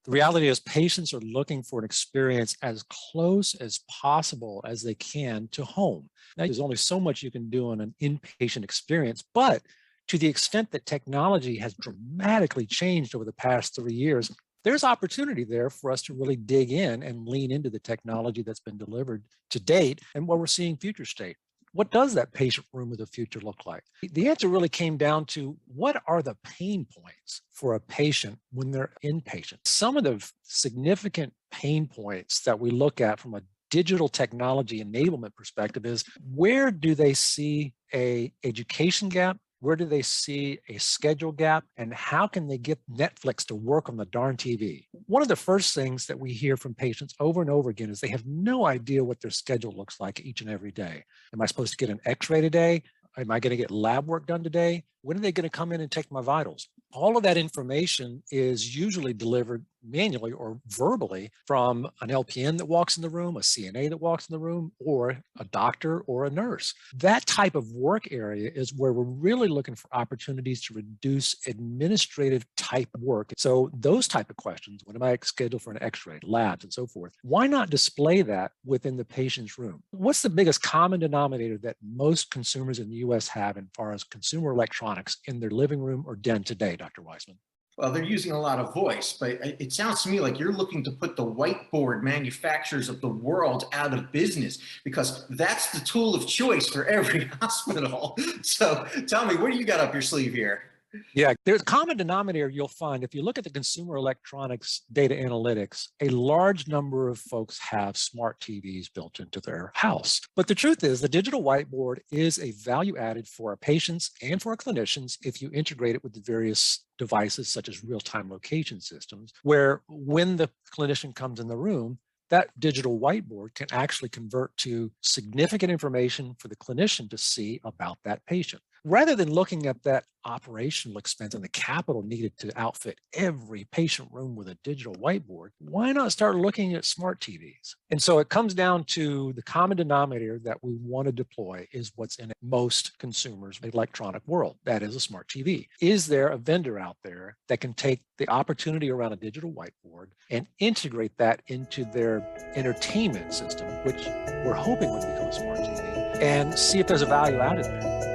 The reality is patients are looking for an experience as close as possible as they can to home. Now, there's only so much you can do on an inpatient experience, but to the extent that technology has dramatically changed over the past 3 years, there's opportunity there for us to really dig in and lean into the technology that's been delivered to date and what we're seeing future state. What does that patient room of the future look like? The answer really came down to what are the pain points for a patient when they're inpatient? Some of the significant pain points that we look at from a digital technology enablement perspective is where do they see a education gap? Where do they see a schedule gap? And how can they get Netflix to work on the darn TV? One of the first things that we hear from patients over and over again is they have no idea what their schedule looks like each and every day. Am I supposed to get an x-ray today? Am I going to get lab work done today? When are they going to come in and take my vitals? All of that information is usually delivered manually or verbally from an LPN that walks in the room, a CNA that walks in the room, or a doctor or a nurse. That type of work area is where we're really looking for opportunities to reduce administrative type work. So those type of questions, when am I scheduled for an x-ray, labs, and so forth, why not display that within the patient's room? What's the biggest common denominator that most consumers in the US have as far as consumer electronics in their living room or den today, Dr. Weissman? Well, they're using a lot of voice, but it sounds to me like you're looking to put the whiteboard manufacturers of the world out of business because that's the tool of choice for every hospital. So tell me, what do you got up your sleeve here? Yeah, there's a common denominator you'll find if you look at the consumer electronics data analytics, a large number of folks have smart TVs built into their house. But the truth is the digital whiteboard is a value added for our patients and for our clinicians if you integrate it with the various devices such as real-time location systems, where when the clinician comes in the room, that digital whiteboard can actually convert to significant information for the clinician to see about that patient. Rather than looking at that operational expense and the capital needed to outfit every patient room with a digital whiteboard, why not start looking at smart TVs? And so it comes down to the common denominator that we want to deploy is what's in most consumers' electronic world. That is a smart TV. Is there a vendor out there that can take the opportunity around a digital whiteboard and integrate that into their entertainment system, which we're hoping would become a smart TV, and see if there's a value added there?